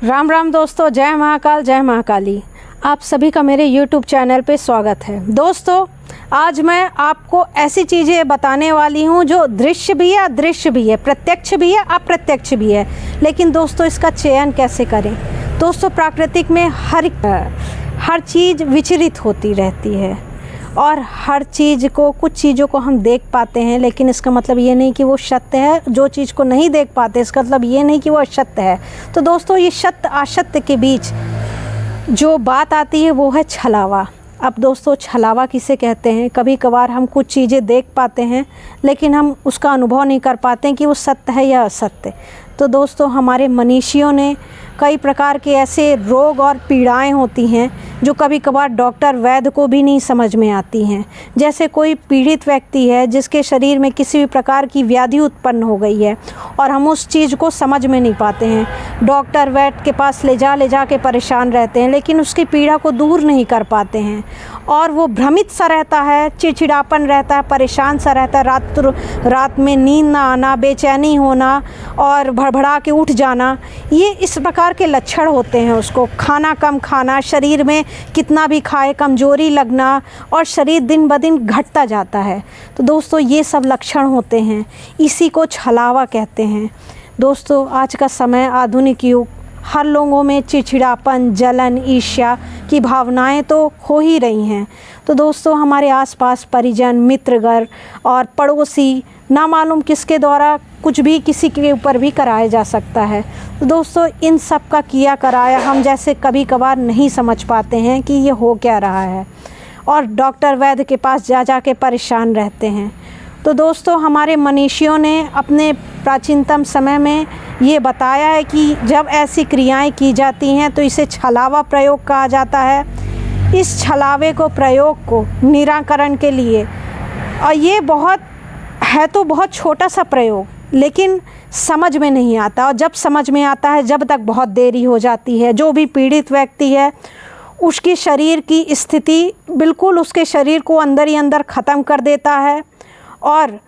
राम राम दोस्तों, जय महाकाल जय महाकाली। आप सभी का मेरे YouTube चैनल पे स्वागत है। दोस्तों, आज मैं आपको ऐसी चीज़ें बताने वाली हूँ जो दृश्य भी है, अदृश्य भी है, प्रत्यक्ष भी है, अप्रत्यक्ष भी है। लेकिन दोस्तों, इसका चयन कैसे करें? दोस्तों, प्राकृतिक में हर चीज़ विचरित होती रहती है और हर चीज़ को, कुछ चीज़ों को हम देख पाते हैं, लेकिन इसका मतलब ये नहीं कि वो सत्य है। जो चीज़ को नहीं देख पाते इसका मतलब ये नहीं कि वो असत्य है। तो दोस्तों, ये सत्य असत्य के बीच जो बात आती है वो है छलावा। अब दोस्तों, छलावा किसे कहते हैं? कभी कभार हम कुछ चीज़ें देख पाते हैं लेकिन हम उसका अनुभव नहीं कर पाते हैं कि वो सत्य है या असत्य। तो दोस्तों, हमारे मनीषियों ने कई प्रकार के ऐसे रोग और पीड़ाएं होती हैं जो कभी कभार डॉक्टर वैद्य को भी नहीं समझ में आती हैं। जैसे कोई पीड़ित व्यक्ति है जिसके शरीर में किसी भी प्रकार की व्याधि उत्पन्न हो गई है और हम उस चीज़ को समझ में नहीं पाते हैं। डॉक्टर वैद्य के पास ले जा के परेशान रहते हैं लेकिन उसकी पीड़ा को दूर नहीं कर पाते हैं और वो भ्रमित सा रहता है, चिड़चिड़ापन रहता है, परेशान सा रहता है। रात में नींद ना आना, बेचैनी होना और भड़बड़ा के उठ जाना, ये इस प्रकार के लक्षण होते हैं। उसको खाना कम खाना, शरीर में कितना भी खाए कमजोरी लगना और शरीर दिन ब दिन घटता जाता है। तो दोस्तों, ये सब लक्षण होते हैं, इसी को छलावा कहते हैं। दोस्तों, आज का समय आधुनिक युग, हर लोगों में चिड़चिड़ापन, जलन, ईर्ष्या की भावनाएं तो हो ही रही हैं। तो दोस्तों, हमारे आसपास परिजन, मित्रगण और पड़ोसी, ना मालूम किसके द्वारा कुछ भी किसी के ऊपर भी कराया जा सकता है। तो दोस्तों, इन सब का किया कराया हम जैसे कभी कभार नहीं समझ पाते हैं कि ये हो क्या रहा है और डॉक्टर वैद्य के पास जा के परेशान रहते हैं। तो दोस्तों, हमारे मनीषियों ने अपने प्राचीनतम समय में ये बताया है कि जब ऐसी क्रियाएं की जाती हैं तो इसे छलावा प्रयोग कहा जाता है। इस छलावे को, प्रयोग को निराकरण के लिए, और ये बहुत छोटा सा प्रयोग, लेकिन समझ में नहीं आता। और जब समझ में आता है, जब तक बहुत देरी हो जाती है। जो भी पीड़ित व्यक्ति है उसकी शरीर की स्थिति बिल्कुल उसके शरीर को अंदर ही अंदर ख़त्म कर देता है और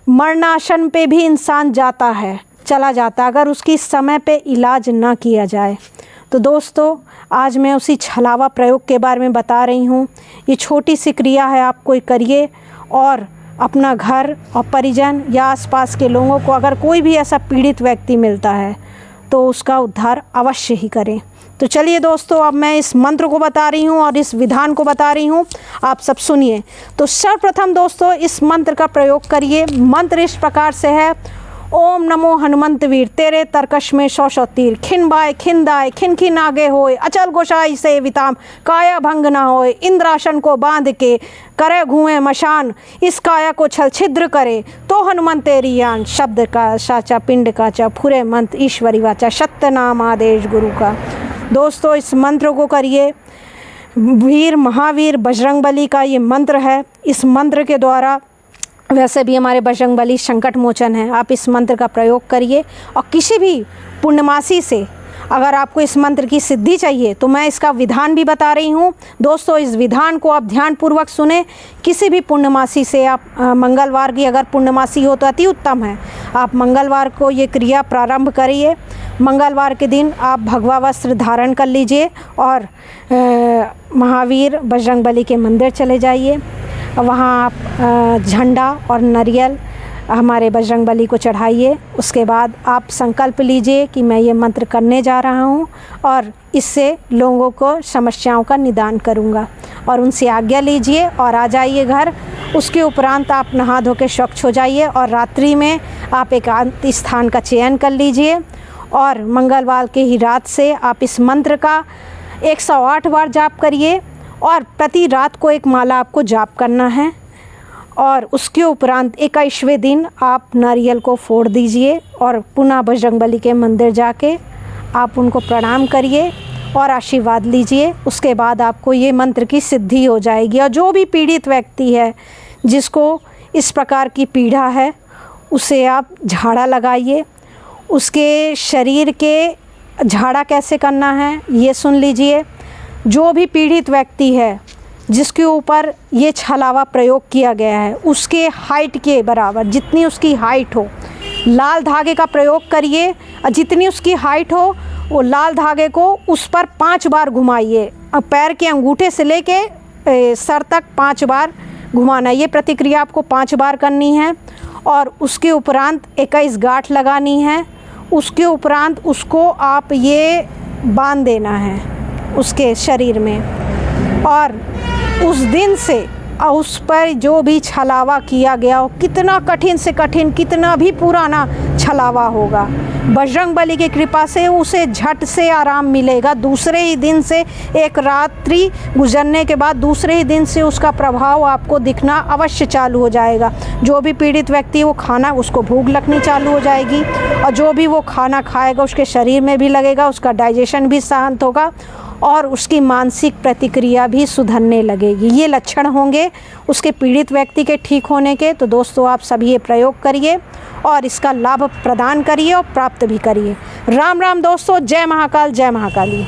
मरणासन पे भी इंसान चला जाता अगर उसकी समय पे इलाज ना किया जाए। तो दोस्तों, आज मैं उसी छलावा प्रयोग के बारे में बता रही हूँ। ये छोटी सी क्रिया है, आप कोई करिए और अपना घर और परिजन या आसपास के लोगों को, अगर कोई भी ऐसा पीड़ित व्यक्ति मिलता है तो उसका उद्धार अवश्य ही करें। तो चलिए दोस्तों, अब मैं इस मंत्र को बता रही हूँ और इस विधान को बता रही हूँ, आप सब सुनिए। तो सर्वप्रथम दोस्तों, इस मंत्र का प्रयोग करिए। मंत्र इस प्रकार से है: ओम नमो हनुमंत वीर, तेरे तरकश में 100 तीर, खिन बाय खिन दाय, खिन खिन आगे होए, अचल गोसाई से विताम, काया भंग ना होए, इंद्रासन को बांध के करे घुए मशान, इस काया को छल छिद्र करे तो हनुमंत तेरी यान। शब्द का साचा, पिंड का चा, फुरे मंत्र ईश्वरी वाचा, सत्य नाम आदेश गुरु का। दोस्तों, इस मंत्र को करिए। वीर महावीर बजरंगबली का ये मंत्र है। इस मंत्र के द्वारा, वैसे भी हमारे बजरंगबली संकट मोचन है, आप इस मंत्र का प्रयोग करिए। और किसी भी पूर्णमासी से अगर आपको इस मंत्र की सिद्धि चाहिए तो मैं इसका विधान भी बता रही हूँ। दोस्तों, इस विधान को आप ध्यानपूर्वक सुने। किसी भी पूर्णमासी से आप, मंगलवार की अगर पूर्णमासी हो तो अति उत्तम है, आप मंगलवार को ये क्रिया प्रारंभ करिए। मंगलवार के दिन आप भगवा वस्त्र धारण कर लीजिए और महावीर बजरंगबली के मंदिर चले जाइए। वहाँ आप झंडा और नारियल हमारे बजरंगबली को चढ़ाइए। उसके बाद आप संकल्प लीजिए कि मैं ये मंत्र करने जा रहा हूँ और इससे लोगों को समस्याओं का निदान करूँगा, और उनसे आज्ञा लीजिए और आ जाइए घर। उसके उपरांत आप नहा धो के स्वच्छ हो जाइए और रात्रि में आप एकांत स्थान का चयन कर लीजिए और मंगलवार के ही रात से आप इस मंत्र का 108 बार जाप करिए और प्रति रात को एक माला आपको जाप करना है। और उसके उपरांत 21वें दिन आप नारियल को फोड़ दीजिए और पुनः बजरंगबली के मंदिर जाके आप उनको प्रणाम करिए और आशीर्वाद लीजिए। उसके बाद आपको ये मंत्र की सिद्धि हो जाएगी। और जो भी पीड़ित व्यक्ति है जिसको इस प्रकार की पीड़ा है, उसे आप झाड़ा लगाइए। उसके शरीर के झाड़ा कैसे करना है ये सुन लीजिए। जो भी पीड़ित व्यक्ति है जिसके ऊपर ये छलावा प्रयोग किया गया है, उसके हाइट के बराबर, जितनी उसकी हाइट हो, लाल धागे का प्रयोग करिए। जितनी उसकी हाइट हो वो लाल धागे को उस पर 5 बार घुमाइए। पैर के अंगूठे से लेके सर तक 5 बार घुमाना। ये प्रतिक्रिया आपको 5 बार करनी है। और उसके उपरांत 21 गांठ लगानी है। उसके उपरांत उसको आप ये बांध देना है उसके शरीर में। और उस दिन से उस पर जो भी छलावा किया गया हो, कितना कठिन से कठिन, कितना भी पुराना छलावा होगा, बजरंगबली की कृपा से उसे झट से आराम मिलेगा। दूसरे ही दिन से, एक रात्रि गुजरने के बाद दूसरे ही दिन से उसका प्रभाव आपको दिखना अवश्य चालू हो जाएगा। जो भी पीड़ित व्यक्ति वो खाना, उसको भूख लगनी चालू हो जाएगी, और जो भी वो खाना खाएगा उसके शरीर में भी लगेगा, उसका डाइजेशन भी शांत होगा और उसकी मानसिक प्रतिक्रिया भी सुधरने लगेगी। ये लक्षण होंगे उसके पीड़ित व्यक्ति के ठीक होने के। तो दोस्तों, आप सभी ये प्रयोग करिए और इसका लाभ प्रदान करिए और प्राप्त भी करिए। राम राम दोस्तों, जय महाकाल, जय महाकाली।